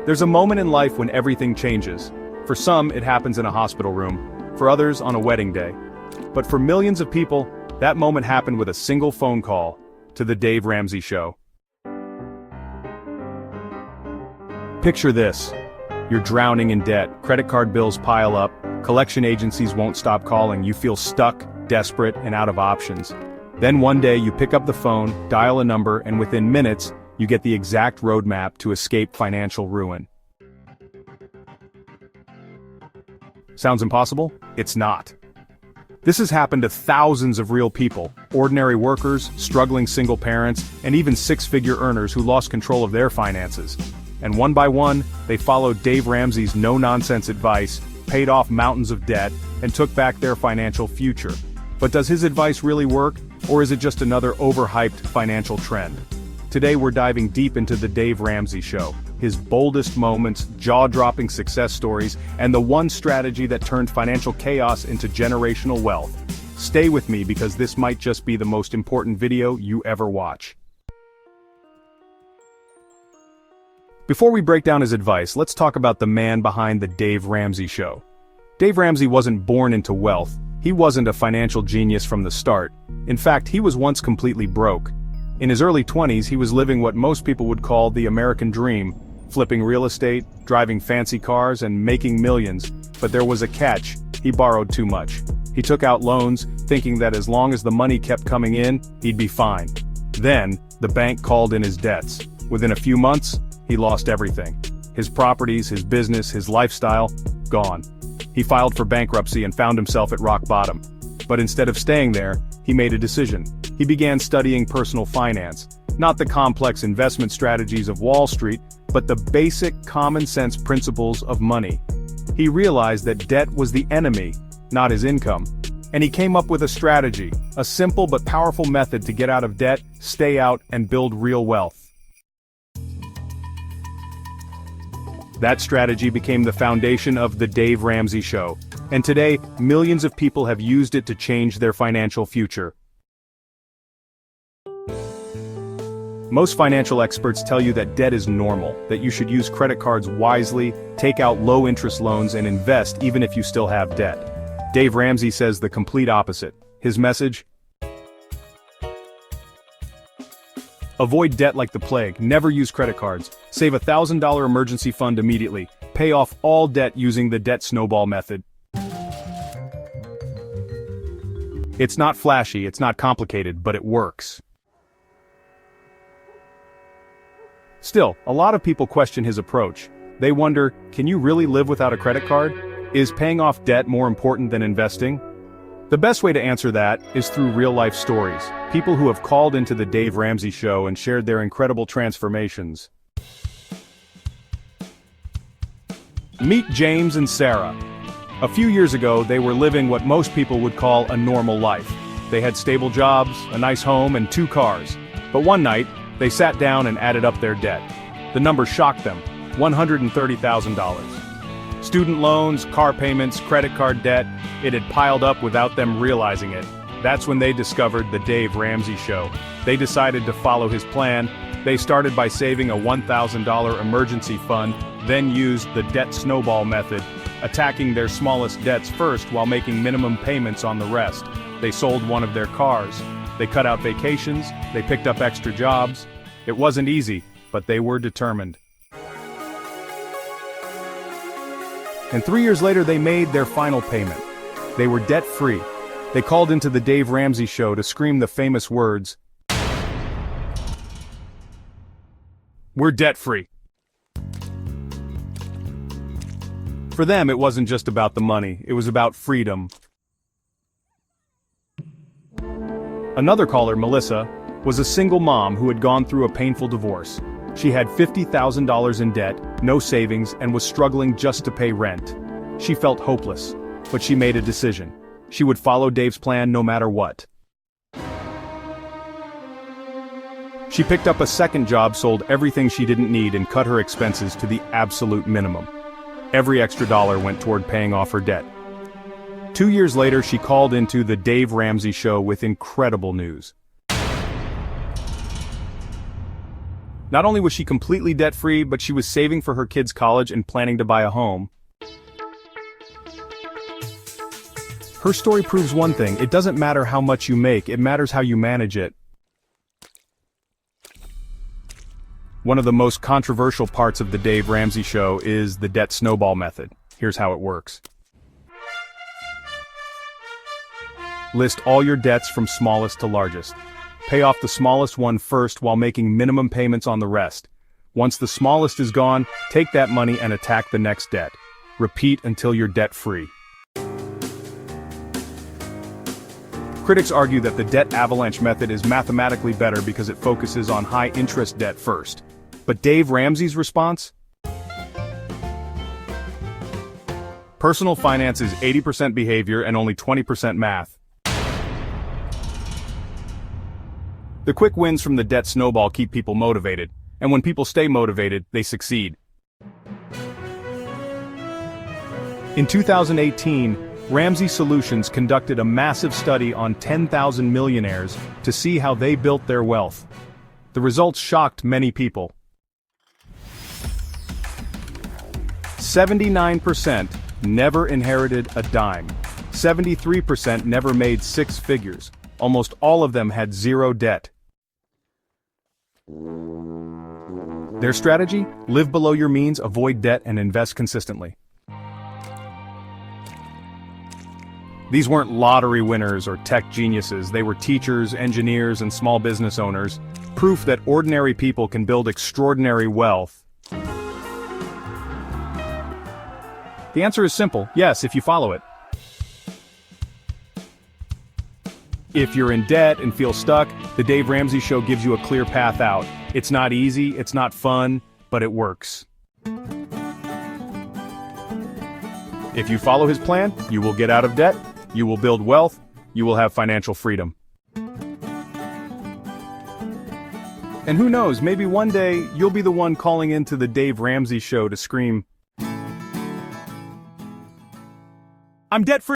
There's a moment in life when everything changes. For some, it happens in a hospital room, for others on a wedding day. But for millions of people, that moment happened with a single phone call to the Dave Ramsey Show. Picture this. You're drowning in debt, credit card bills pile up, collection agencies won't stop calling, you feel stuck, desperate, and out of options. Then one day you pick up the phone, dial a number, and within minutes, you get the exact roadmap to escape financial ruin. Sounds impossible? It's not. This has happened to thousands of real people, ordinary workers, struggling single parents, and even six-figure earners who lost control of their finances. And one by one, they followed Dave Ramsey's no-nonsense advice, paid off mountains of debt, and took back their financial future. But does his advice really work, or is it just another overhyped financial trend? Today we're diving deep into the Dave Ramsey Show, his boldest moments, jaw-dropping success stories, and the one strategy that turned financial chaos into generational wealth. Stay with me because this might just be the most important video you ever watch. Before we break down his advice, let's talk about the man behind the Dave Ramsey Show. Dave Ramsey wasn't born into wealth. He wasn't a financial genius from the start. In fact, he was once completely broke. In his early 20s, he was living what most people would call the American dream, flipping real estate, driving fancy cars, and making millions. But there was a catch: he borrowed too much. He took out loans, thinking that as long as the money kept coming in, he'd be fine. Then, the bank called in his debts. Within a few months, he lost everything. His properties, his business, his lifestyle, gone. He filed for bankruptcy and found himself at rock bottom. But instead of staying there, he made a decision. He began studying personal finance. Not the complex investment strategies of Wall Street, but the basic common-sense principles of money. He realized that debt was the enemy, not his income. And he came up with a strategy, a simple but powerful method to get out of debt, stay out, and build real wealth. That strategy became the foundation of the Dave Ramsey Show, and today, millions of people have used it to change their financial future. Most financial experts tell you that debt is normal, that you should use credit cards wisely, take out low-interest loans, and invest even if you still have debt. Dave Ramsey says the complete opposite. His message? Avoid debt like the plague, never use credit cards, save a $1,000 emergency fund immediately, pay off all debt using the debt snowball method. It's not flashy, it's not complicated, but it works. Still, a lot of people question his approach. They wonder, can you really live without a credit card? Is paying off debt more important than investing? The best way to answer that is through real-life stories, people who have called into the Dave Ramsey Show and shared their incredible transformations. Meet James and Sarah. A few years ago, they were living what most people would call a normal life. They had stable jobs, a nice home, and 2 cars. But one night, they sat down and added up their debt. The number shocked them: $130,000. Student loans, car payments, credit card debt, it had piled up without them realizing it. That's when they discovered the Dave Ramsey Show. They decided to follow his plan. They started by saving a $1,000 emergency fund, then used the debt snowball method, attacking their smallest debts first while making minimum payments on the rest. They sold one of their cars. They cut out vacations. They picked up extra jobs. It wasn't easy, but they were determined. And 3 years later, they made their final payment. They were debt-free. They called into the Dave Ramsey Show to scream the famous words, "We're debt-free." For them, it wasn't just about the money, it was about freedom. Another caller, Melissa, was a single mom who had gone through a painful divorce. She had $50,000 in debt, no savings, and was struggling just to pay rent. She felt hopeless, but she made a decision. She would follow Dave's plan no matter what. She picked up a second job, sold everything she didn't need, and cut her expenses to the absolute minimum. Every extra dollar went toward paying off her debt. 2 years later, she called into the Dave Ramsey Show with incredible news. Not only was she completely debt-free, but she was saving for her kids' college and planning to buy a home. Her story proves one thing: it doesn't matter how much you make, it matters how you manage it. One of the most controversial parts of the Dave Ramsey Show is the debt snowball method. Here's how it works. List all your debts from smallest to largest. Pay off the smallest one first while making minimum payments on the rest. Once the smallest is gone, take that money and attack the next debt. Repeat until you're debt-free. Critics argue that the debt avalanche method is mathematically better because it focuses on high-interest debt first. But Dave Ramsey's response? Personal finance is 80% behavior and only 20% math. The quick wins from the debt snowball keep people motivated, and when people stay motivated, they succeed. In 2018, Ramsey Solutions conducted a massive study on 10,000 millionaires to see how they built their wealth. The results shocked many people. 79% never inherited a dime. 73% never made six figures. Almost all of them had zero debt. Their strategy? Live below your means, avoid debt, and invest consistently. These weren't lottery winners or tech geniuses, they were teachers, engineers, and small business owners. Proof that ordinary people can build extraordinary wealth. The answer is simple: yes, if you follow it. If you're in debt and feel stuck, the Dave Ramsey Show gives you a clear path out. It's not easy, it's not fun, but it works. If you follow his plan, you will get out of debt, you will build wealth, you will have financial freedom. And who knows, maybe one day you'll be the one calling into the Dave Ramsey Show to scream, "I'm debt-free!"